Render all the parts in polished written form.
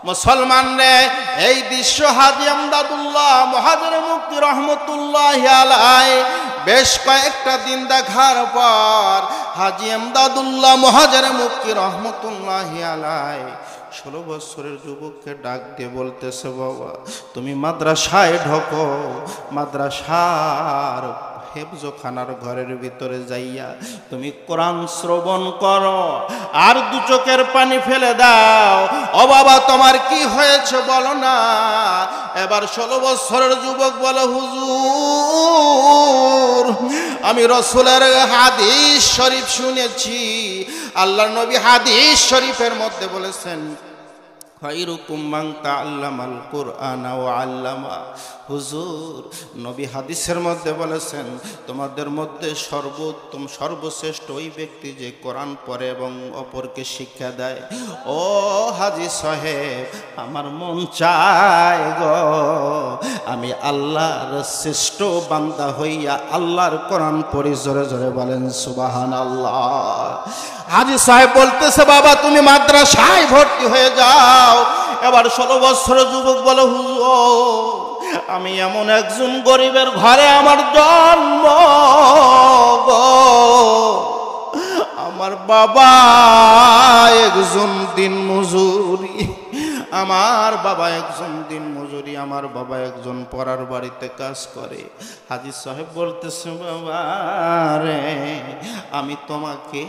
মুসলমান রে, এই দৃশ্য হাজী আমদাদুল্লাহ মুহাজির মুফতি রহমতুল্লাহি আলাইহি বেশ কয়েকটা দিন দেখার পর হাজী আমদাদুল্লাহ মুহাজির মুফতি রহমতুল্লাহি আলাইহি 16 বছরের যুবককে ডাক দিয়ে বলতেছে, বাবা তুমি মাদ্রাসায় ঢোকো, মাদ্রাসার হেফজখানার ঘরের ভিতরে যাইয়া তুমি কোরআন শ্রবণ করো আর দু চোখের পানি ফেলে দাও। ও বাবা তোমার কি হয়েছে বলো না। এবার 16 বছরের যুবক বলে, হুজুর আমি রাসূলের হাদিস শরীফ শুনেছি, আল্লাহর নবী হাদিস শরীফের মধ্যে বলেছেন খায়রুকুম মান তাআল্লামাল কুরআনা ওয়া আল্লামা। হুজুর নবী হাদিসের মধ্যে বলেছেন তোমাদের মধ্যে সর্বোত্তম সর্বশ্রেষ্ঠ ওই ব্যক্তি যে কোরআন পড়ে এবং অপরকে শিক্ষা দেয়। ও হাজী সাহেব আমার মন চায় গো আমি আল্লাহর শ্রেষ্ঠ বান্দা হইয়া আল্লাহর কোরআন পড়ি। জোরে জোরে বলেন সুবহানাল্লাহ। হাজী সাহেব বলতেছে, বাবা তুমি মাদ্রাসায় ভর্তি হয়ে যাও। এবার 16 বছরের যুবক বলে, হুজুর আমি এমন একজন গরিবের ঘরে আমার জন্ম গো, আমার বাবা একজন দিন মজুরি, আমার বাবা একজন দিন মজুরি, আমার বাবা একজন পড়ার বাড়িতে কাজ করে। হাজী সাহেব বলতেছে, বাবা রে আমি তোমাকে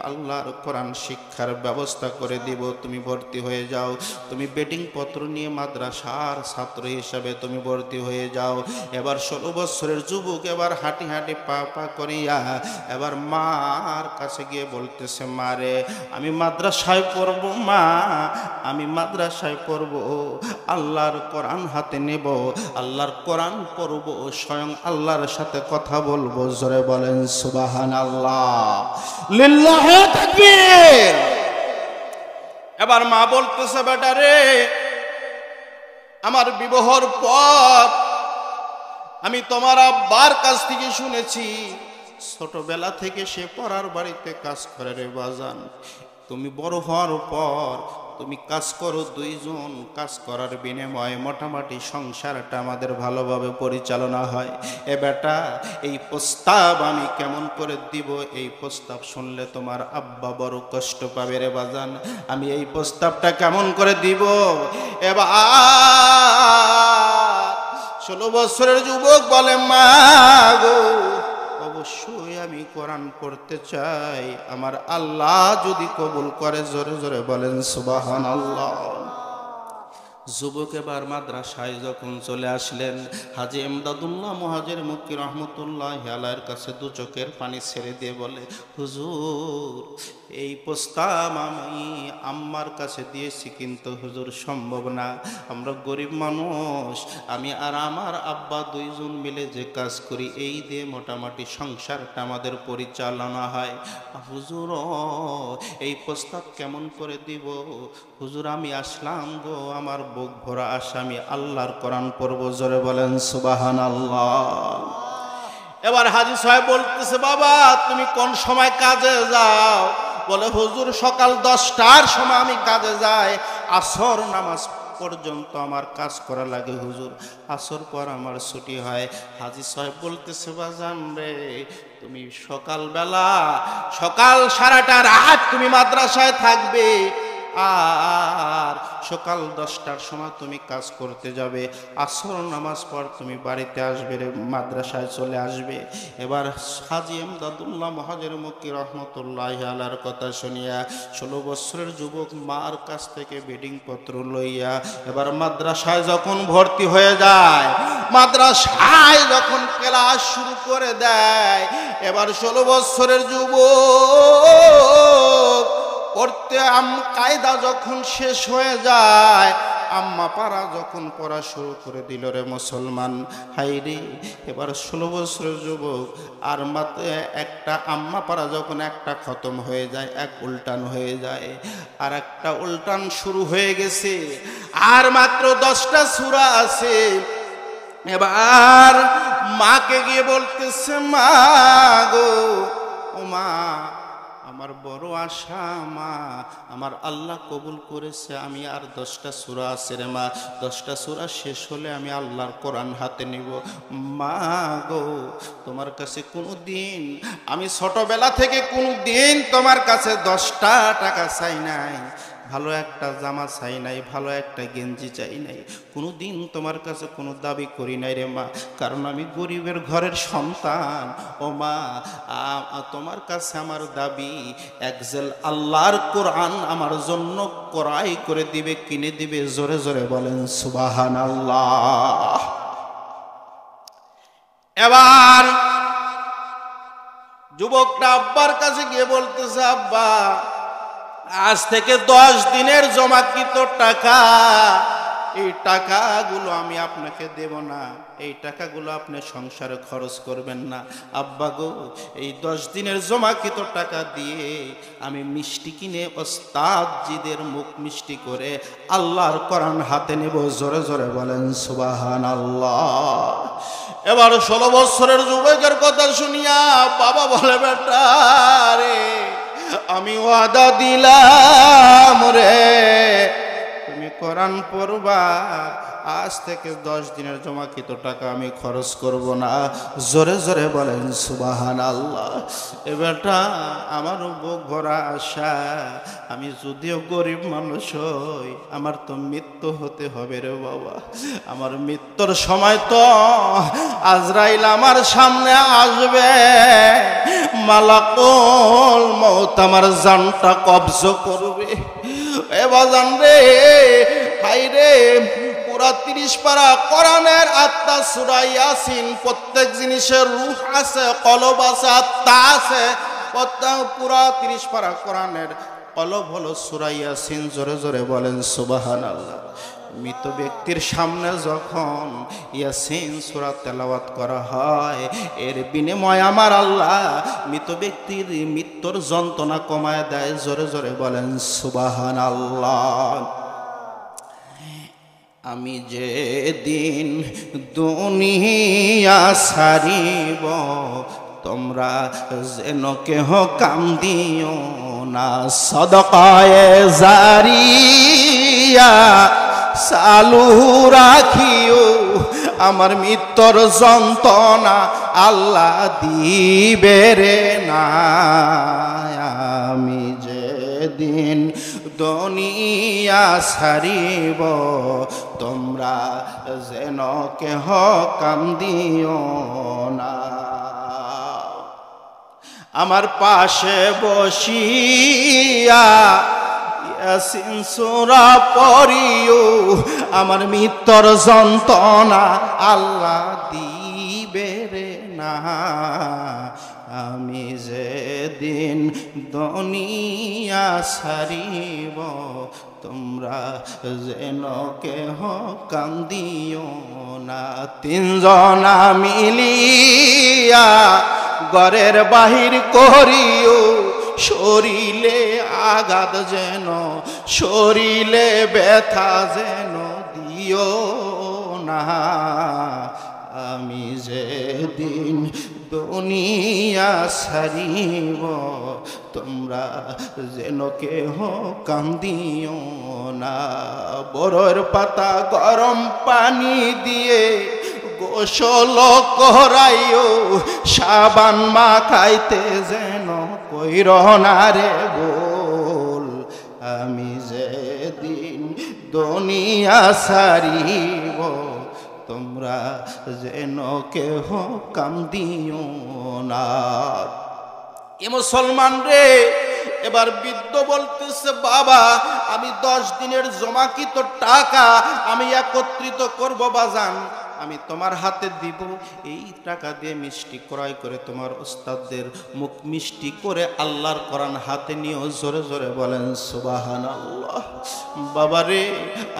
আল্লাহর কোরআন শিক্ষার ব্যবস্থা করে দিব, তুমি ভর্তি হয়ে যাও। তুমি বেডিং পত্র নিয়ে মাদ্রাসার ছাত্র হিসাবে তুমি ভর্তি হয়ে যাও। এবার 16 বছরের যুবক এবার হাঁটি হাঁটি পা পা করিয়া এবার মার কাছে গিয়ে বলতেছে, মা রে আমি মাদ্রাসায় পড়ব, মা আমি মাদ্রাসায় পড়ব, আল্লাহর কোরআন হাতে নেব, আল্লাহর কোরআন পড়ব, স্বয়ং আল্লাহর সাথে কথা বলবো। জোরে বলেন সুবহানাল্লাহ, লিল্লাহি তাকবীর। এবার মা বলতেছে, বেটা রে আমার বিবাহর পর আমি তোমার আব্বার কাছ থেকে শুনেছি ছোটবেলা থেকে সে পড়ার বাড়িতে কাজ করে রে বাজান। তুমি বড় হওয়ার পর তুমি কাজ করো, দুইজন কাজ করার বিনিময়ে মোটামুটি সংসারটা আমাদের ভালোভাবে পরিচালনা হয়। এ বেটা এই প্রস্তাব আমি কেমন করে দিব? এই প্রস্তাব শুনলে তোমার আব্বা বড় কষ্ট পাবে রে বাজান, আমি এই প্রস্তাবটা কেমন করে দিব? এবার 16 বছরের যুবক বলে, মা গো অবশ্যই আমি কোরআন পড়তে চাই, আমার আল্লাহ যদি কবুল করে। জোরে জোরে বলেন সুবহানাল্লাহ। যুবক এবার মাদ্রাসায় যখন চলে আসলেন, হাজী আমদাদুল্লাহ মুহাজির মুফতি রহমতুল্লাহি আলাইহির কাছে দু চোখের পানি ছেড়ে দিয়ে বলে, হুজুর এই প্রস্তাব আমি আম্মার কাছে দিয়েছি, কিন্তু হুজুর সম্ভব না, আমরা গরিব মানুষ, আমি আর আমার আব্বা দুইজন মিলে যে কাজ করি এই দিয়ে মোটামুটি সংসারটা আমাদের পরিচালনা হয়। হুজুর এই প্রস্তাব কেমন করে দিব? হুজুর আমি আসলাম গো, আমার বুক ভরা আশা, আমি আল্লাহর কোরআন পড়ব। জোরে বলেন সুবহানাল্লাহ। এবার হাজী সাহেব বলতেছে, বাবা তুমি কোন সময় কাজে যাও? বলে, হুজুর সকাল 10টার সময় আমি কাজে যাই, আসর নামাজ পর্যন্ত আমার কাজ করা লাগে হুজুর, আসর পর আমার ছুটি হয়। হাজী সাহেব বলতেছে, বাজান রে তুমি সকালবেলা সকাল সারাটা রাত তুমি মাদ্রাসায় থাকবে, আর সকাল 10টার সময় তুমি কাজ করতে যাবে, আসর নামাজ পর তুমি বাড়িতে আসবে রে, মাদ্রাসায় চলে আসবে। এবার হাজী আমদাদুল্লাহ মুহাজির মুফতি রহমতুল্লাহি আলাইহির কথা শুনিয়া 16 বছরের যুবক মার কাছ থেকে বেডিং পত্র লইয়া এবার মাদ্রাসায় যখন ভর্তি হয়ে যায়, মাদ্রাসায় যখন ক্লাস শুরু করে দেয়, এবার 16 বছরের যুবক পড়তে কায়দা যখন শেষ হয়ে যায়, আম্মা পারা যখন পড়া শুরু করে দিল রে মুসলমান, হাইরে এবার 16 বছরের যুবক আর মাত্র একটা আম্মা পারা যখন একটা খতম হয়ে যায়, এক উল্টান হয়ে যায়, আর একটা উল্টান শুরু হয়ে গেছে, আর মাত্র 10টা সূরা আছে। এবার মাকে গিয়ে বলতেছে, মা গো ও মা আমার বড় আশা মা, আমার আল্লাহ কবুল করেছে, আমি আর 10টা সূরা আছে রে মা, 10টা সূরা শেষ হলে আমি আল্লাহর কোরআন হাতে নিব। মা গো, তোমার কাছে কোনো দিন, আমি ছোটবেলা থেকে কোনো দিন তোমার কাছে 10টা টাকা চাই নাই, ভালো একটা জামা চাই নাই, ভালো একটা গেঞ্জি চাই নাই, কোনো দিন তোমার কাছে কোনো দাবি করি নাই রে মা, কারণ আমি গরিবের ঘরের সন্তান। ও মা, তোমার কাছে আমার দাবি একজেল আল্লাহর কোরআন আমার জন্য ক্রয় করে দিবে, কিনে দিবে। জোরে জোরে বলেন সুবহানাল্লাহ। এবার যুবকটা আব্বার কাছে গিয়ে বলতেছে, আব্বা আজ থেকে 10 দিনের জমাকৃত টাকা, এই টাকাগুলো আমি আপনাকে দেব না, এই টাকাগুলো আপনি সংসারে খরচ করবেন না। আব্বা গো, এই 10 দিনের জমাকৃত টাকা দিয়ে আমি মিষ্টি কিনে ওস্তাদজিদের মুখ মিষ্টি করে আল্লাহর কোরআন হাতে নেব। জোরে জোরে বলেন সুবহানাল্লাহ। এবার 16 বছরের যুবকের কথা শুনিয়া বাবা বলে, বেটা রে, আমি ওয়াদা দিলাম রে, তুমি কোরআন পড়বা, আজ থেকে 10 দিনের জমাকৃত টাকা আমি খরচ করব না। জোরে জোরে বলেন সুবহানাল্লাহ। এ বেটা, আমারও বুক ভরা আশা, আমি যদিও গরিব মানুষ হই, আমার তো মৃত্যু হতে হবে রে বাবা। আমার মৃত্যুর সময় তো আজরাইল আমার সামনে আসবে, মালাকুল মউত আমার জানটা কবজ করবে। এ বাজান রে, হাই রে, পুরা 30 পারা কোরআনের আত্মা সূরা ইয়াসিন, প্রত্যেক জিনিসের রূহ আছে, কলব আছে, আত্মা আছে, পুরা 30 পারা কোরআনের কলব হলো সূরা ইয়াসিন। জোরে জোরে বলেন সুবহানাল্লাহ। মৃত ব্যক্তির সামনে যখন ইয়াসিন সূরা তেলাওয়াত করা হয়, এর বিনিময়ে আমার আল্লাহ মৃত ব্যক্তির মৃত্যুর যন্ত্রণা কমায় দেয়। জোরে জোরে বলেন সুবহানাল্লাহ। আমি যে দিন দুনিয়া ছাড়িব, তোমরা যেন কেহ কান্দিও না, সদকায়ে জারিয়া চালু রাখিও, আমার মৃত্যুর যন্ত্রণা আল্লাহ দিবে রে না। আমি যেদিন দুনিয়া ছাড়িব, তোমরা যেন কেহ কান্দিও না। আমার পাশে বসিয়া ইয়াসিন সূরা পড়িও, আমার মৃত্যুর যন্ত্রণা আল্লাহ দিবে রে না। আমি যেদিন দুনিয়া ছাড়িব, তোমরা যেন কেহ কান্দিও না। 3 জনা মিলিয়া ঘরের বাহির করিও, শরীরে আঘাত যেন, শরীরে ব্যথা যেন দিও না। আমি যেদিন দুনিয়া ছাড়িব, তোমরা যেন কেহ কান্দিও না। বড়র পাতা গরম পানি দিয়ে গোসল করাইও, সাবান মাখাইতে যেন কইর না রে বল। আমি যেদিন দুনিয়া ছাড়িব, তোমরা যেন কেহ কান্দিও না। এ মুসলমান রে, এবার বৃদ্ধ বলতেছে, বাবা আমি 10 দিনের জমাকৃত টাকা আমি একত্রিত করব বাজান, আমি তোমার হাতে দিব। এই টাকা দিয়ে মিষ্টি ক্রয় করে তোমার ওস্তাদদের মুখ মিষ্টি করে আল্লাহর কোরআন হাতে নিয়েও। জোরে জোরে বলেন সুবহানাল্লাহ। বাবারে,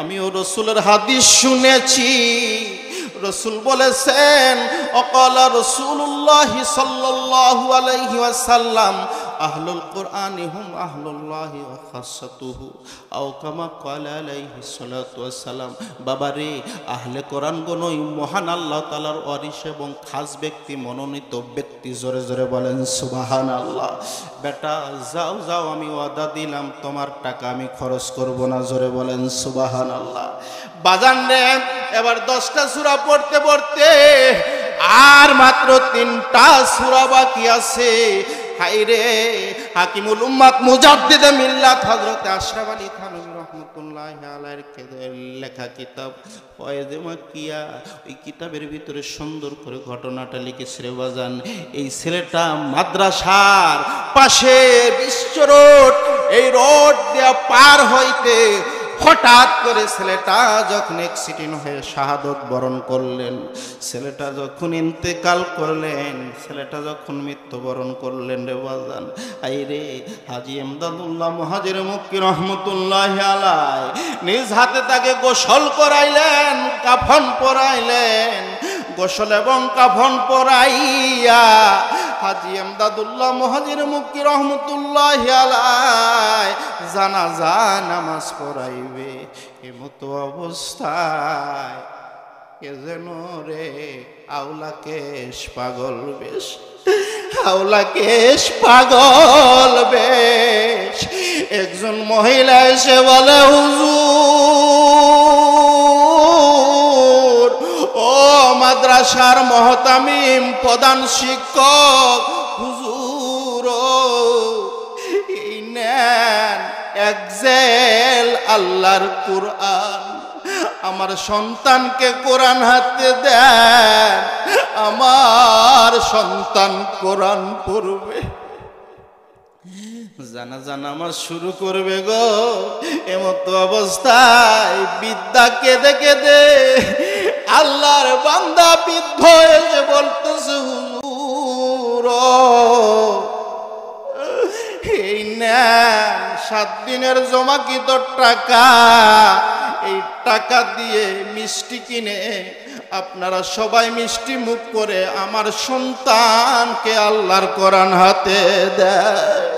আমিও রাসূলের হাদিস শুনেছি, রাসূল বলেছেন, অকালা রাসূলুল্লাহ সাল্লাল্লাহু আলাইহি ওয়াসাল্লাম, আহলুল কুরআনি হুম আহলুল্লাহি ওয়া খাসাতুহু আও কামা ক্বালা আলাইহিস সালাতু ওয়াস সালাম। বাবারে, আহলে কোরআন গণই মহান আল্লাহ তাআলার ওয়ারিস এবং খাস ব্যক্তি, মনোনীত ব্যক্তি। জোরে জোরে বলেন সুবহানাল্লাহ। বেটা যাও যাও, আমি ওয়াদা দিলাম তোমার টাকা আমি খরচ করব না। জোরে বলেন সুবহানাল্লাহ। বাজান রে, এবার 10টা সূরা পড়তে পড়তে আর মাত্র 3টা সূরা বাকি আছে। হায়রে, হাকিমুল উম্মাত মুজাদ্দিদে মিল্লাত হযরত আশরাফ আলী থানভী রাহমাতুল্লাহি আলাইহির লেখা কিতাব ফয়েজে মাকিয়া, ওই কিতাবের ভিতরে সুন্দর করে ঘটনাটা লিখেছে রে বাজান। এই ছেলেটা মাদ্রাসার পাশে বিশ্ব রোড, এই রোড দিয়া পার হইতে হঠাৎ করে ছেলেটা যখন অ্যাক্সিডেন্ট হয়ে শাহাদত বরণ করলেন, ছেলেটা যখন ইন্তেকাল করলেন, ছেলেটা যখন মৃত্যুবরণ করলেন রে বাজান, আইরে হাজী এমদাদুল্লাহ মুহাজির মক্কি রহমতুল্লাহি আলাইহি নিজ হাতে তাকে গোসল করাইলেন, কাফন পরাইলেন। গোসল এবং কাফন পরাইয়া হাজী এমদাদুল্লাহ মুহাজির মক্কি রহমতুল্লাহি আলাইহি জানাজা নামাজ পড়াইবে। এমতো অবস্থায় কে যেন রে আউলাকেশ পাগল বেশ, আউলাকেশ পাগল বেশ একজন মহিলা এসে বলে, হুজুর, ও মাদ্রাসার মহতামিম প্রধান শিক্ষক হুজুর, এই নেন একজেল আল্লাহর কুরআন, আমার সন্তানকে কোরআন হাতে দেন, আমার সন্তান কোরআন পড়বে, জানাজা নামাজ শুরু করবে গো। এমতো অবস্থায় বিদ্যা কেঁদে কেঁদে আল্লাহর বান্দা বৃদ্ধ এসে বলতেছে, হুজুর, এই নেন 7 দিনের জমাকৃত টাকা, এই টাকা দিয়ে মিষ্টি কিনে আপনারা সবাই মিষ্টি মুখ করে আমার সন্তানকে আল্লাহর কোরআন হাতে দেয়।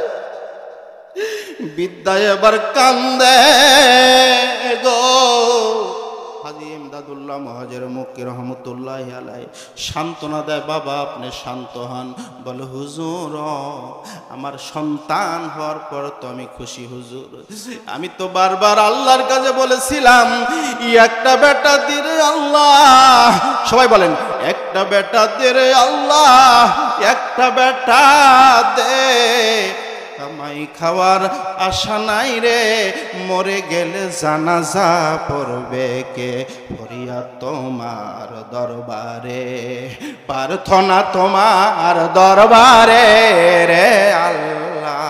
বিদ্যা এবার কান্দে গো। হাজী এমদাদুল্লাহ মুহাজির মক্কি রহমতুল্লাহি আলাইহি সান্ত্বনা দেয়, বাবা আপনি শান্ত হন। বলে, হুজুর, আমার সন্তান হওয়ার পর তো আমি খুশি হুজুর, আমি তো বারবার আল্লাহর কাছে বলেছিলাম একটা বেটা দিরে আল্লাহ, সবাই বলেন একটা বেটা দিরে আল্লাহ, একটা বেটা দে, কামাই খাওয়ার আশা নাই রে, মরে গেলে জানাজা পড়বে কে, ফরিয়াদ তোমার দরবারে, প্রার্থনা তোমার দরবারে রে আল্লাহ,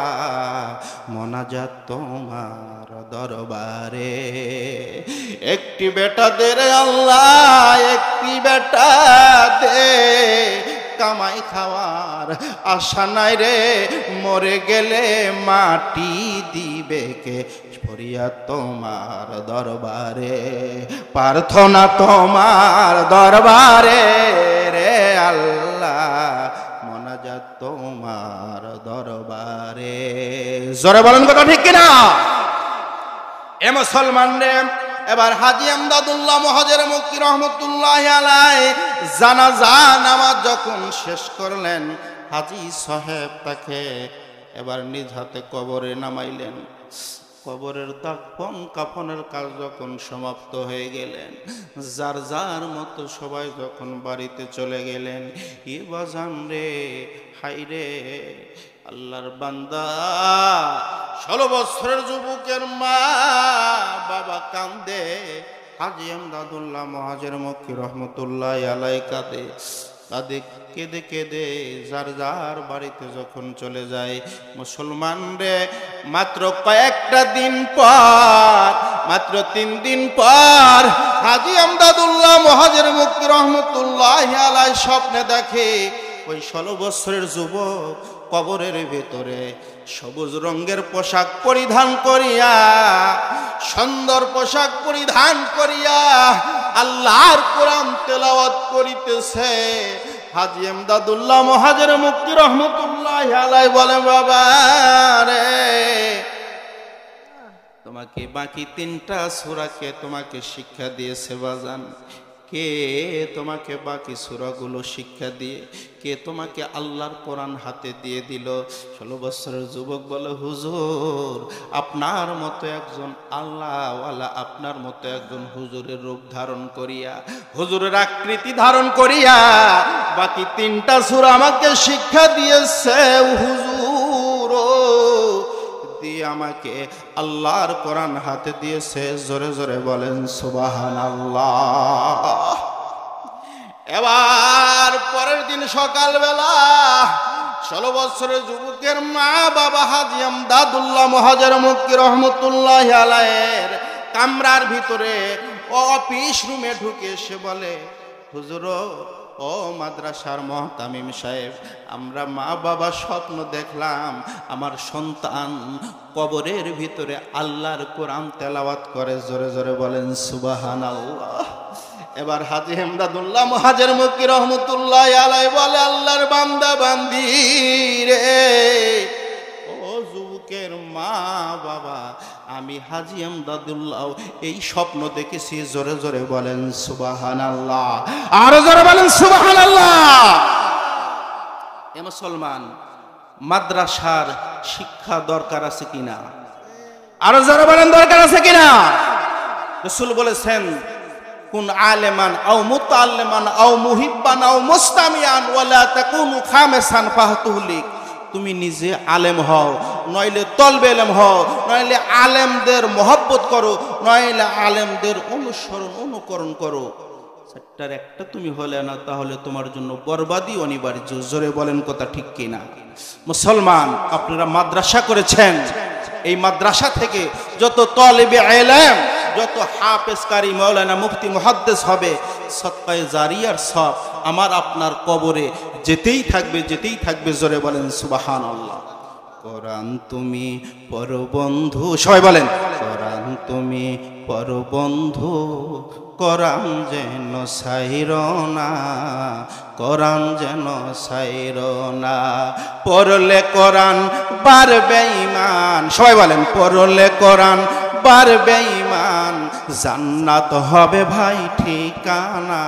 মোনাজাত তোমার দরবারে। একটি বেটা দে রে আল্লাহ, একটি বেটা দে, কামাই খাওয়ার আশা নাই রে, মরে গেলে মাটি দিবে কে, ফরিয়াদ তোমার দরবারে, প্রার্থনা তোমার দরবারে রে আল্লাহ, মোনাজাত তোমার দরবারে। জোরে বলেন কথা ঠিক কিনা? এ মুসলমান রে, এবার হাজী এমদাদুল্লাহ মুহাজির মক্কি রহমতুল্লাহি আলাইহি জানাজা নামাজ যখন শেষ করলেন, হাজী সাহেব তাকে এবার নিজ হাতে কবরে নামাইলেন। কবরের দাফন কাফনের কাজ যখন সমাপ্ত হয়ে গেলেন, যার যার মতো সবাই যখন বাড়িতে চলে গেলেন, এ বাজান রে, হাই রে, আল্লাহর বান্দা 16 বছরের যুবকের মা বাবা কান্দে। হাজী এমদাদুল্লাহ মুহাজির মক্কি রহমতুল্লাহি আলাইহি কাঁদে, কাঁদে কেঁদে কেঁদে যার যার বাড়িতে যখন চলে যায়। মুসলমান রে, মাত্র কয়েকটা দিন পর, মাত্র 3 দিন পর হাজী এমদাদুল্লাহ মুহাজির মক্কি রহমতুল্লাহি আলাইহি স্বপ্নে দেখে ওই 16 বছরের যুবক কবরের ভেতরে সবুজ রঙের পোশাক পরিধান করিয়া, সুন্দর পোশাক পরিধান করিয়া আল্লাহর কোরআন তেলাওয়াত করিতেছে। হাজী এমদাদুল্লাহ মুহাজির মুক্তি রহমতুল্লাহ আলাইহি বলে, বাবা রে তোমাকে বাকি 3টা সূরাকে তোমাকে শিক্ষা দিয়েছে বাজান। কে তোমাকে বাকি সূরাগুলো শিক্ষা দিয়ে, কে তোমাকে আল্লাহর কোরআন হাতে দিয়ে দিল? 16 বছরের যুবক বলে, হুজুর আপনার মতো একজন আল্লাহওয়ালা, আপনার মতো একজন হুজুরের রূপ ধারণ করিয়া, হুজুরের আকৃতি ধারণ করিয়া বাকি 3টা সূরা আমাকে শিক্ষা দিয়েছে হুজুর, দিয়ে আমাকে আল্লাহর কোরআন হাতে দিয়েছে। জোরে জোরে বলেন সুবহানাল্লাহ। এবার পরের দিন সকালবেলা 16 বছরের যুবকের মা বাবা হাজী এমদাদুল্লাহ মুহাজির মুক্তি রহমতুল্লাহ আলাইহির কামরার ভিতরে অফিস রুমে ঢুকে সে বলে, হুজুর ও মাদ্রাসার মুহতামিম সাহেব, আমরা মা বাবা স্বপ্ন দেখলাম আমার সন্তান কবরের ভিতরে আল্লাহর কোরআন তেলাওয়াত করে। জোরে জোরে বলেন সুবহানাল্লাহ। এবার হাজী এমদাদুল্লাহ মুহাজির মুক্তি রহমতুল্লাহ আলাইহি বলে, আল্লাহর বান্দা বান্দি রে, ও যুবকের মা বাবা, আমি হাজী এমদাদুল্লাহ এই স্বপ্ন দেখেছি। জোরে জোরে বলেন সুবহানাল্লাহ, আরো জোরে বলেন সুবহানাল্লাহ। এ মুসলমান, মাদ্রাসার শিক্ষা দরকার আছে কিনা? আরো জোরে বলেন দরকার আছে কিনা? রাসূল বলেছেন, কুন আলেমান আও মুতাআল্লিমান আও মুহিব্বান আও মুস্তামিয়ান ওয়ালা তাকুনু খামিসান ফাহতুলিক। তুমি নিজে আলেম হও, নইলে তলবে ইলম হও, নইলে আলেমদের মহব্বত করো, নইলে আলেমদের অনুকরণ করো। চারটার একটা তুমি হলে না, তাহলে তোমার জন্য বরবাদি অনিবার্য। জোরে বলেন কথা ঠিক কিনা? মুসলমান, আপনারা মাদ্রাসা করেছেন, এই মাদ্রাসা থেকে যত তালিবে ইলম, যত হাফেজ কারি মাওলানা মুফতি মুহাদ্দিস হবে, সদকায়ে জারিয়ার সব আমার আপনার কবরে যেতেই থাকবে, যেতেই থাকবে। জোরে বলেন সুবহানাল্লাহ। কোরআন তুমি পরবন্ধু, সবাই বলেন কোরআন তুমি পরবন্ধু, কোরআন যেন সাইরো না, কোরআন যেন সাইরো না। পড়লে কোরআন বাড়বে ঈমান, সবাই বলেন পড়লে কোরআন বাড়বে ঈমান, জান্নাত হবে ভাই ঠিকানা।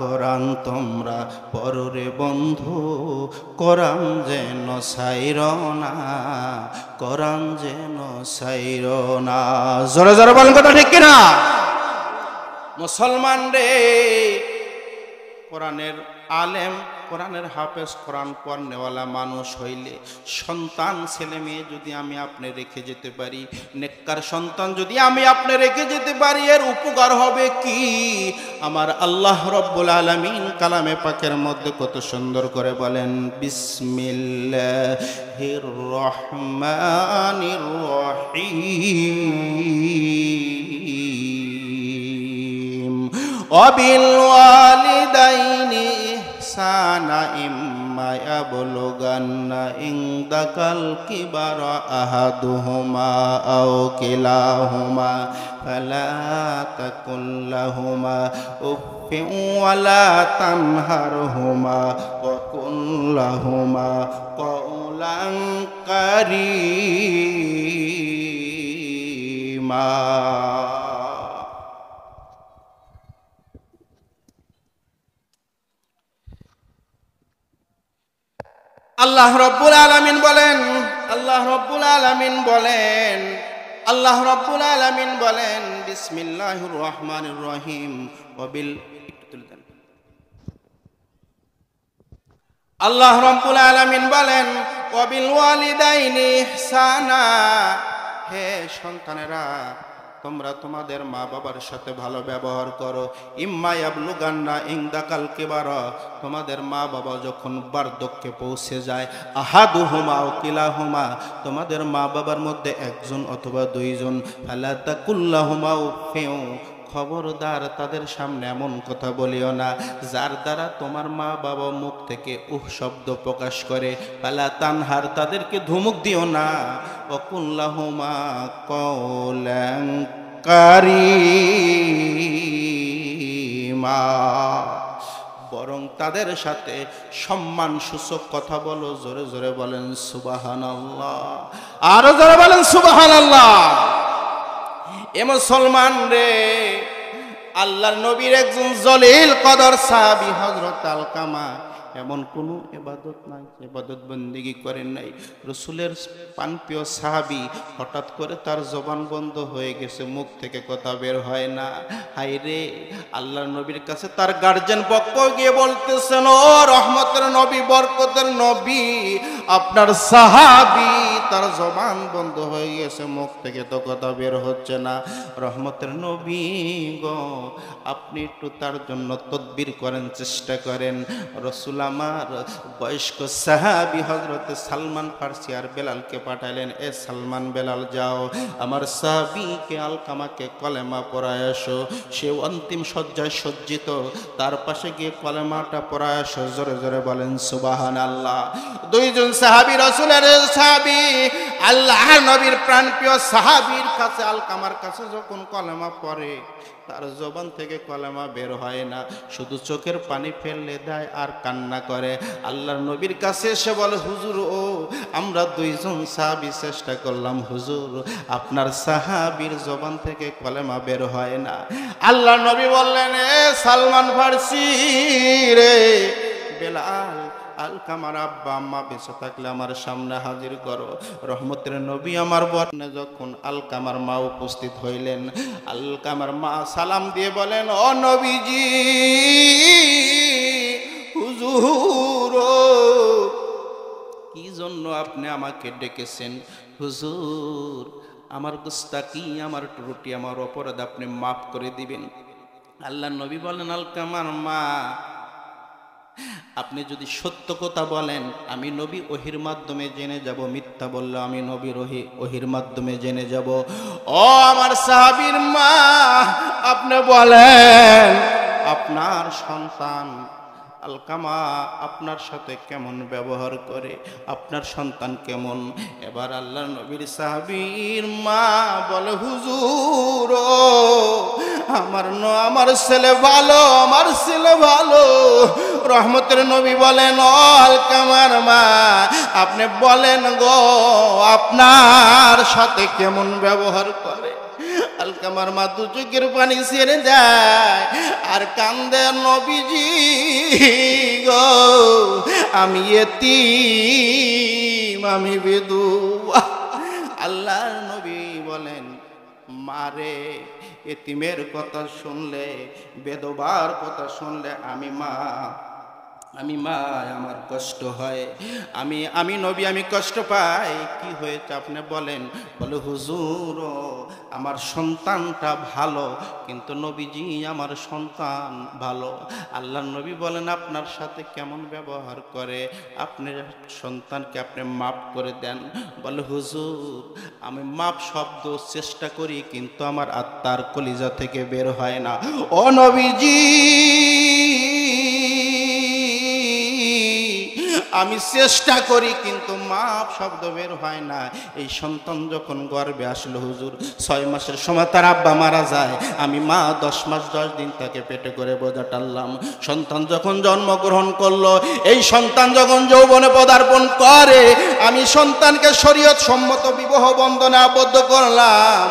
কোরআন তোমরা পড়ো রে বন্ধু, কোরআন যেন সাইরো না, কোরআন যেন সাইরো না। জোরে জোরে বলেন কথা ঠিক কিনা? মুসলমান রে, কোরআনের আলেম, কোরআনের হাফেজ, কোরআন পড়নেওয়ালা মানুষ হইলে সন্তান ছেলে মেয়ে যদি আমি আপনি রেখে যেতে পারি, নেককার সন্তান যদি আমি আপনি রেখে যেতে পারি, এর উপকার হবে কি? আমার আল্লাহ রব্বুল আলামিন কালামে পাকের মধ্যে কত সুন্দর করে বলেন, বিসমিল্লাহির রহমানির রহিম, ওয়াবিল ওয়ালিদাইনি ইহসানা ইম্মা ইয়াবলুগান্না ইনদাকাল কিবারা আহাদুহুমা আও কিলাহুমা ফালা তাকুল লাহুমা উফফিন ওয়ালা তানহারহুমা ওয়া কুল লাহুমা কওলান কারীমা। আল্লাহ রব্বুল আলামিন বলেন, আল্লাহ রব্বুল আলামিন বলেন, আল্লাহ রব্বুল আলামিন বলেন, বিসমিল্লাহির রহমানির রহিম, ওয়াবিল, আল্লাহ রব্বুল আলামিন বলেন, ওয়াবিল ওয়ালিদাইনি ইহসানা, হে সন্তানেরা তোমরা তোমাদের মা বাবার সাথে ভালো ব্যবহার করো। ইম্মা ইয়াবলুগান্না ইনদাকাল কিবারা, তোমাদের মা বাবা যখন বার্ধক্যে পৌঁছে যায়, আহাদুহুমা ও কিলাহুমা, তোমাদের মা বাবার মধ্যে একজন অথবা দুইজন, ফালা তাকুল লাহুমা উফফিন, খবরদার তাদের সামনে এমন কথা বলিও না যার দ্বারা তোমার মা বাবা মুখ থেকে উহ শব্দ প্রকাশ করে। ফালা তানহার, তাদেরকে ধমক দিও না। ওয়াকুল লাহুমা কওলান কারীমা, বরং বরং তাদের সাথে সম্মান সূচক কথা বলো। জোরে জোরে বলেন সুবহানাল্লাহ, আরো জোরে বলেন সুবহানাল্লাহ। এ মুসলমান রে, আল্লাহর নবীর একজন জলিল কদর সাহাবী হযরত আলকামা এমন কোনো ইবাদত নাই, ইবাদত বন্দেগী করেন নাই। রাসূলের পানপ্রিয় সাহাবী, হঠাৎ করে তার জবান বন্ধ হয়ে গেছে, মুখ থেকে কথা বের হয় না। হায় রে, আল্লাহর নবীর কাছে তার গার্জিয়ান পক্ষ গিয়ে বলতেছেন, ও রহমতের নবী, বরকতের নবী, আপনার সাহাবী তার জবান বন্ধ হয়ে গেছে, মুখ থেকে তো কথা বের হচ্ছে না। রহমতের নবী গো, আপনি একটু তার জন্য তদবির করেন, চেষ্টা করেন। রাসূল আমার বয়স্ক সাহাবী হযরত সালমান ফারসি আর বেলালকে পাঠালেন, এ সালমান, বেলাল যাও আমার সাহাবীকে আলকামাকে কলেমা পড়ায় আসো। সে অন্তিম শয্যায় সজ্জিত, তার পাশে গিয়ে কলেমাটা পড়ায় আসো। জোরে জোরে বলেন সুবহানাল্লাহ। দুইজন সাহাবী, রাসূলের সাহাবী, আল্লাহর নবীর প্রাণপ্রিয় সাহাবীর কাছে, আলকামার কাছে যখন কলেমা পড়ে, তার জবান থেকে কলেমা বের হয় না, শুধু চোখের পানি ফেললে দেয় আর কান্না করে। আল্লাহর নবীর কাছে এসে বলে, হুজুর, ও আমরা দুইজন সাহাবী চেষ্টা করলাম হুজুর, আপনার সাহাবীর জবান থেকে কলেমা বের হয় না। আল্লাহর নবী বললেন, এ সালমান ফারসি রে, বেলাল, আলকামার আব্বা আম্মা বেঁচে থাকলে আমার সামনে হাজির করো। রহমতের নবী আমার বর্ণে যখন আলকামার মা উপস্থিত হইলেন, আলকামার মা সালাম দিয়ে বলেন, ও নবীজি, হুজুর, কি জন্য আপনি আমাকে ডেকেছেন? হুজুর, আমার গুস্তাকি, আমার ত্রুটি, আমার অপরাধ আপনি মাফ করে দিবেন। আল্লাহর নবী বলেন, আলকামার মা, আপনি যদি সত্য কথা বলেন, আমি নবী ওহির মাধ্যমে জেনে যাব, মিথ্যা বললে আমি নবীর ওহির মাধ্যমে জেনে যাব। ও আমার সাহাবীর মা, আপনি বলেন, আপনার সন্তান আলকামা আপনার সাথে কেমন ব্যবহার করে, আপনার সন্তান কেমন? এবার আল্লাহর নবীর সাহাবীর মা বলে, হুজুর, আমার ছেলে ভালো, আমার ছেলে ভালো। রহমতের নবী বলেন, ও আলকামার মা, আপনি বলেন গো, আপনার সাথে কেমন ব্যবহার করে? আলকামার মা দু চোখের পানি ছেড়ে যায় আর কান্দে, নবীজি গো, আমি এতিম, আমি বিধবা। আল্লাহর নবী বলেন, মারে, এতিমের কথা শুনলে, বেদবার কথা শুনলে আমি মা, আমার কষ্ট হয়, আমি নবী, আমি কষ্ট পাই। কি হয়েছে আপনি বলেন? বলে, হুজুর, আমার সন্তানটা ভালো, কিন্তু নবীজি আমার সন্তান ভালো। আল্লাহর নবী বলেন, আপনার সাথে কেমন ব্যবহার করে? আপনার সন্তানকে আপনি মাফ করে দেন। বলে, হুজুর, আমি মাফ শব্দ চেষ্টা করি, কিন্তু আমার আত্মার কলিজা থেকে বের হয় না। ও নবীজি, আমি চেষ্টা করি, কিন্তু মাপ শব্দ বের হয় না। এই সন্তান যখন গর্ভে আসলো হুজুর, 6 মাসের সময় তার আব্বা মারা যায়। আমি মা 10 মাস 10 দিন তাকে পেটে করে বোঝা টানলাম। সন্তান যখন জন্মগ্রহণ করলো, এই সন্তান যখন যৌবনে পদার্পণ করে, আমি সন্তানকে শরীয়ত সম্মত বিবাহ বন্ধনে আবদ্ধ করলাম।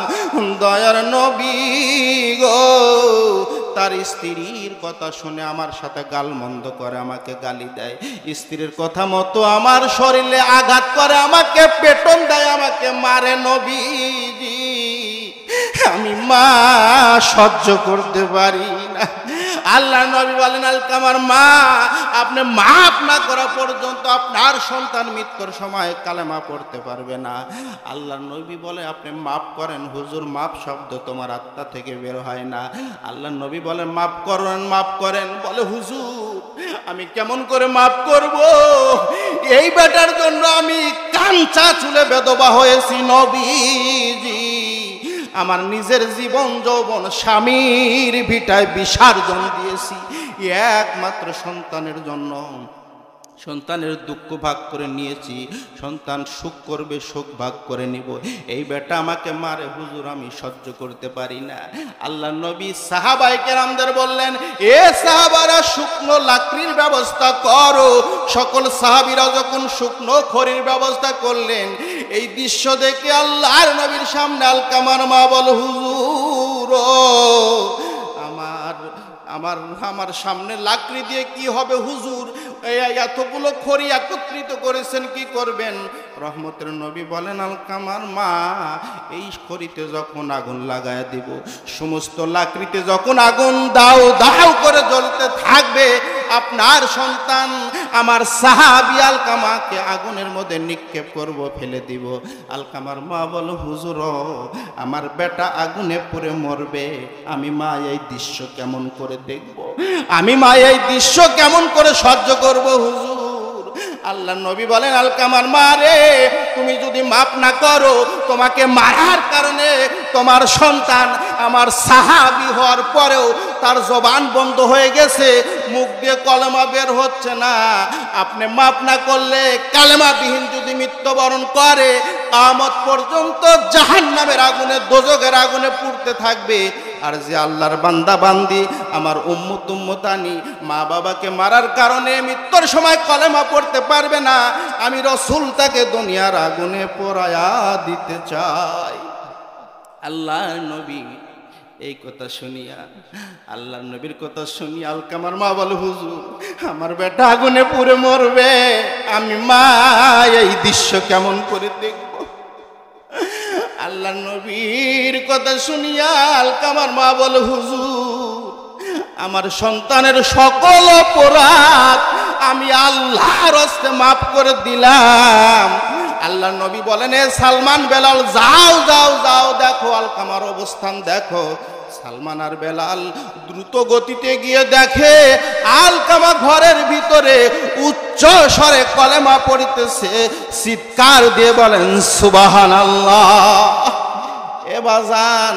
দয়ার নবী গো, তার স্ত্রীর কথা শুনে আমার সাথে গালমন্দ করে, আমাকে গালি দেয়। স্ত্রীর কথা মতো আমার শরীরে আঘাত করে, আমাকে পেটন দেয়, আমাকে মারে। নবীজি, আমি মা সহ্য করতে পারি না। আল্লাহ নবী বলেন, আলকামার মা, আপনি মাফ না করা পর্যন্ত আপনার সন্তান মৃত্যুর সময় কালেমা পড়তে পারবে না। আল্লাহ নবী বলে, আপনি মাফ করেন। হুজুর, মাফ শব্দ তোমার আত্মা থেকে বের হয় না। আল্লাহ নবী বলে, মাফ করেন, মাফ করেন। বলে, হুজুর, আমি কেমন করে মাফ করব? এই বেটার জন্য আমি কাঞ্চা চুলে বেদবা হয়েছি। নবীজি, আমার নিজের জীবন যৌবন স্বামীর ভিটায় বিসর্জন দিয়েছি একমাত্র সন্তানের জন্য। সন্তানের দুঃখ ভাগ করে নিয়েছি, সন্তান সুখ করবে সুখ ভাগ করে নিব। এই বেটা আমাকে মারে হুজুর, আমি সহ্য করতে পারি না। আল্লাহ নবী সাহাবায়ে কেরামদের বললেন, এ সাহাবারা শুকনো লাকড়ির ব্যবস্থা করো। সকল সাহাবীরা যখন শুকনো খড়ির ব্যবস্থা করলেন, এই দৃশ্য দেখে আল্লাহর নবীর সামনে আলকামার মা বল, হুজুর আমার সামনে লাকড়ি দিয়ে কি হবে হুজুর, এতগুলো খড়ি একত্রিত করেছেন, কি করবেন? রহমতের নবী বলেন, আলকামার মা, এই খড়িতে যখন আগুন লাগায় দিব, সমস্ত লাকড়িতে যখন আগুন দাও দাও করে জ্বলতে থাকবে, আপনার সন্তান আমার সাহাবী আলকামাকে আগুনের মধ্যে নিক্ষেপ করব, ফেলে দিব। আলকামার মা বলো, হুজুর আমার বেটা আগুনে পুড়ে মরবে, আমি মা এই দৃশ্য কেমন করে দেখব, আমি মা এই দৃশ্য কেমন করে সহ্য করব হুজুর? আল্লাহ নবী বলেন, আলকামার মা রে, তুমি যদি মাপ না করো, তোমাকে মারার কারণে তোমার সন্তান আমার সাহাবী হওয়ার পরেও তার জবান বন্ধ হয়ে গেছে, মুখ দিয়ে কলেমা বের হচ্ছে না। আপনি মাপ না করলে কালেমাবিহীন যদি মৃত্যুবরণ করে, কিয়ামত পর্যন্ত জাহান্নামের আগুনে, দোজখের আগুনে পুড়তে থাকবে। আর যে আল্লাহর বান্দা বান্দি আমার উম্মত উম্মতানি মা বাবাকে মারার কারণে মৃত্যুর সময় কলেমা পড়তে পারবে না, আমি রাসূল তাকে দুনিয়ার আগুনে পোড়ায়া দিতে চাই। আল্লাহ নবী এই কথা শুনিয়া, আল্লাহ নবীর কথা শুনিয়া আলকামার মা বলে, হুজুর আমার বেটা আগুনে পুড়ে মরবে, আমি মা এই দৃশ্য কেমন করে দেখব? আল্লাহ নবীর কথা শুনিয়া আলকামার মা বলে, হুজুর আমার সন্তানের সকল অপরাধ আমি আল্লাহর হস্তে মাফ করে দিলাম। আল্লাহ নবী বলেন, এ সালমান বেলাল যাও যাও যাও, দেখো আলকামার অবস্থান দেখো। সালমান আর বেলাল দ্রুত গতিতে গিয়ে দেখে আলকামা ঘরের ভিতরে উচ্চ স্বরে কলেমা পড়িতেছে, চিৎকার দিয়ে বলেন সুবহানাল্লাহ। এ বাজান,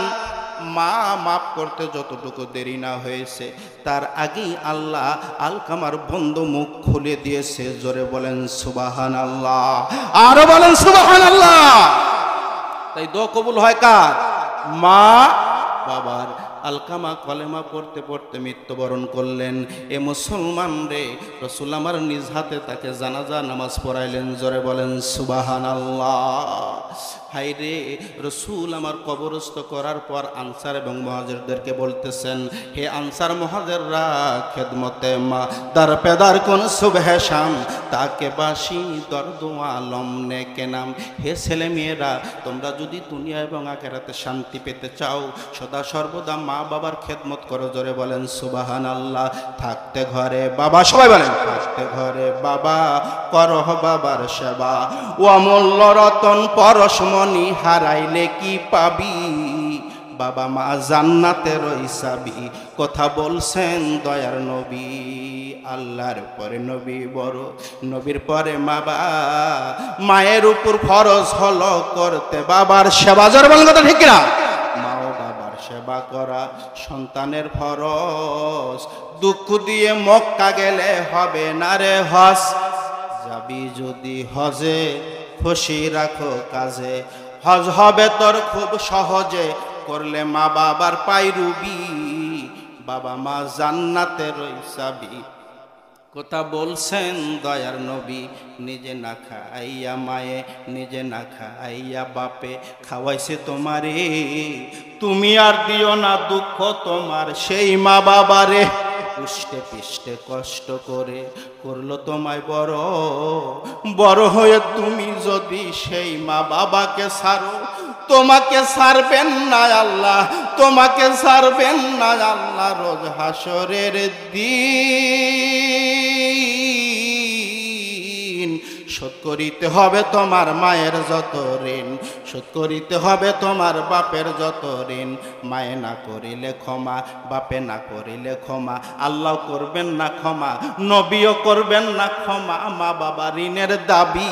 মা মাফ করতে যতটুকু দেরি না হয়েছে, তার আগেই আল্লাহ আলকামার বন্ধ মুখ খুলে দিয়েছে। জোরে বলেন সুবহানাল্লাহ, আরো বলেন সুবহানাল্লাহ। তাই দোয়া কবুল হয় কার? মা বাবার। আলকামা কলেমা পড়তে পড়তে মৃত্যুবরণ করলেন। এ মুসলমান রে, রাসূল আমার নিজ হাতে তাকে জানাজা নামাজ পড়াইলেন। জোরে বলেন সুবহানাল্লাহ। হাই রে, রাসূল আমার কবরস্থ করার পর আনসার এবং মুহাজিরদেরকে বলতেছেন, হে আনসার মুহাজিররা, খেদমতে মা দার পেদার কোন সুবহে শাম, তাকে বাসি দর্দ আলম নেকে নাম। হে ছেলে মেয়েরা, তোমরা যদি দুনিয়া এবং আখিরাতে শান্তি পেতে চাও, সদা সর্বদা মা বাবার খেদমত করো। জোরে বলেন সুবহানাল্লাহ। থাকতে ঘরে বাবা, সবাই বলেন থাকতে ঘরে বাবা, করহ বাবার সেবা, ও অমূল্য রতন পরশমণি, হারাইলে কি পাবি? বাবা মা জান্নাতের চাবি, কথা বলছেন দয়ার নবী। আল্লাহর পরে নবী বড়, নবীর পরে মা বাবা, মায়ের উপর ফরজ হলো করতে বাবার সেবা। জোরে বলেন কথা ঠিক না? মা ও বাবার সেবা করা সন্তানের ফরজ। দুঃখ দিয়ে মক্কা গেলে হবে না রে হজ, যাবি যদি হজে খুশি রাখো কাজে, হজ হবে তোর খুব সহজে, করলে মা বাবার পায়রুবি। বাবা মা জান্নাতের চাবি, কথা বলছেন দয়ার নবী। নিজে না খাইয়া মায়ে, নিজে না খাইয়া বাপে, খাওয়াইছে তোমারে, তুমি আর দিও না দুঃখ তোমার সেই মা বাবারে। পুষ্টে পিষ্টে কষ্ট করে করলো তোমায় বড়, বড় হয়ে তুমি যদি সেই মা বাবাকে ছাড়ো, তোমাকে ছাড়বেন না আল্লাহ, তোমাকে ছাড়বেন না আল্লাহ রোজ হাসরের দিন। শোধ করিতে হবে তোমার মায়ের যত ঋণ, শোধ করিতে হবে তোমার বাপের যত ঋণ। মায়ে না করিলে ক্ষমা, বাপে না করিলে ক্ষমা, আল্লাহ করবেন না ক্ষমা, নবীও করবেন না ক্ষমা। মা বাবা ঋণের দাবি,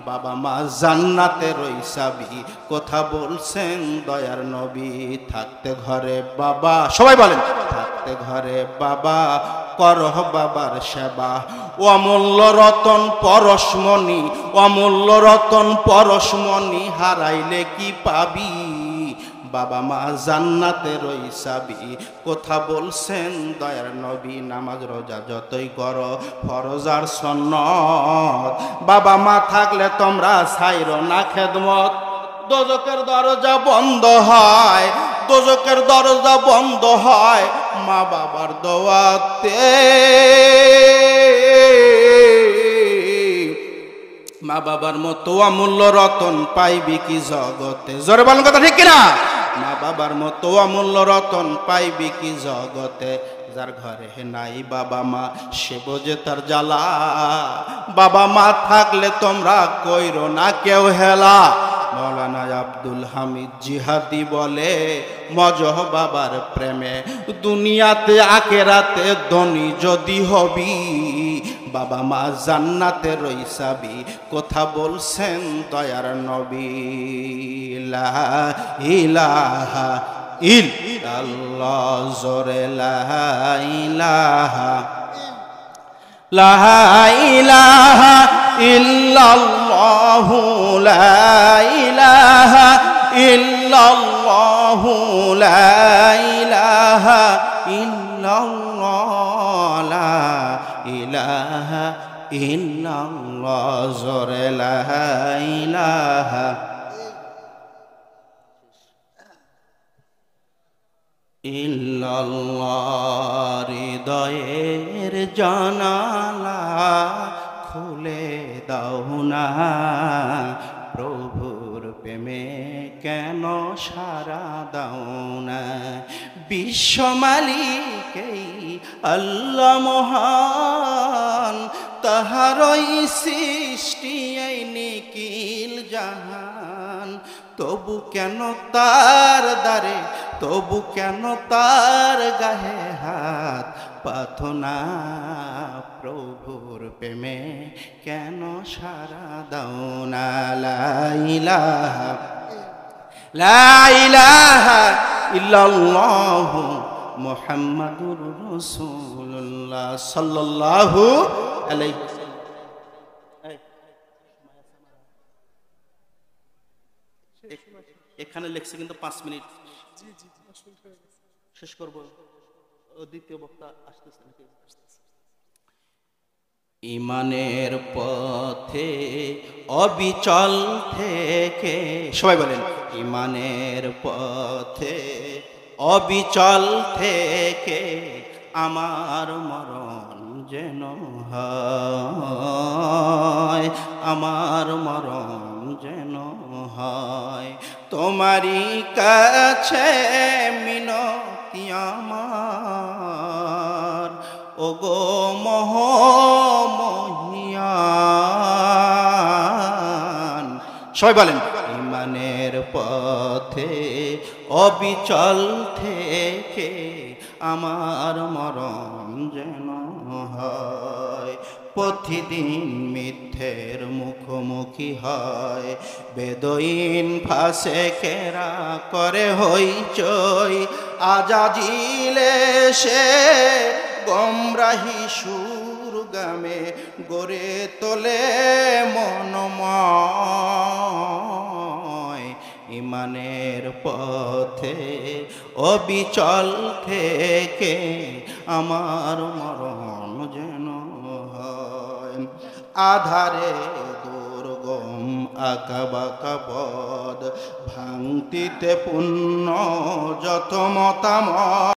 বাবা মা জান্নাতের চাবি, কথা বলছেন দয়ার নবী। থাকতে ঘরে বাবা, সবাই বলেন থাকতে ঘরে বাবা, করহ বাবার সেবা। অমূল্য রতন পরশমণি, অমূল্য রতন পরশমণি, হারাইলে কি পাবি? বাবা মা জান্নাতের ওই চাবি। কথা বলছেন দয়ার নবী। নামাজ রোজা যতই করো ফরজ আর সুন্নত, বাবা মা থাকলে তোমরা ছাইরো না খেদমত। দোজকের দরজা বন্ধ হয়, দোজকের দরজা বন্ধ হয় মা বাবার দোয়াতে। মা বাবার মতো অমূল্য রতন পাইবি কি জগতে? জোরে বলেন কথা ঠিক কিনা? মা বাবার মতো অমূল্য রতন পাইবি কি জগতে? যার ঘরে নাই বাবা মা সে বোঝে তার জ্বালা। বাবা মা থাকলে তোমরা কইরো না কেউ হেলা। মৌলানা আব্দুল হামিদ জিহাদি বলে, মজহ বাবার প্রেমে দুনিয়াতে আখেরাতে ধনী যদি হবি, বাবা মা জান্নাতের ওই চাবি। কথা বলছেন দয়ার নবী। লা ইলাহা ইল্লাল্লাহ, জোরে লা ইলাহা, লা ইলাহা ইল্লাল্লাহ, লা ইলাহা ইল্লাল্লাহ, লা ইলাহা ইল্লাল্লাহ, লা ইলাহা ইল্লাল্লাহ, জোরে লা ইলাহা ইল্লাল্লাহ। হৃদয়ের জানালা খুলে দাও না, প্রভুর প্রেমে কেন সারা দাও না? বিশ্ব মালিকেই আল্লাহ মহান, তাহারই সৃষ্টি এই নিখিল জাহান। তবু কেন তার দ্বারে, তবু কেন তার গায়ে হাত পাথনা? প্রভুর প্রেমে কেন সারা দাও না? লা ইলাহা, লা ইলাহা ইল্লাল্লাহ মুহাম্মাদুর রাসূলুল্লাহ সাল্লাল্লাহু আলাইহি ওয়াসাল্লাম। এখানে লেখছে কিন্তু 5 মিনিট শেষ করব। দ্বিতীয় বক্তা আসতেছে নাকি? ইমানের পথে অবিচল থেকে, সবাই বলেন ইমানের পথে অবিচল থেকে আমার মরণ যেন হয়, আমার মরণ যেন হয়। তোমারই কাছে মিনতি আমার, ওগো মহিয়ান। সবাই বলেন ইমানের পথে অবিচল থেকে আমার মরণ যেন হয়। প্রতিদিন মিথ্যের মুখোমুখি হয়, বেদইন ফাসেকেরা করে হইচই। আজাজিলে সে গোমরাহি সুরগামে গড়ে তোলে মনময়। ইমানের পথে অবিচল থেকে আমার মরণ যেন হয়। আধারে দুর্গম আঁকাবাঁকা পথ, ভাঙতিতে পুণ্য যত মতামত।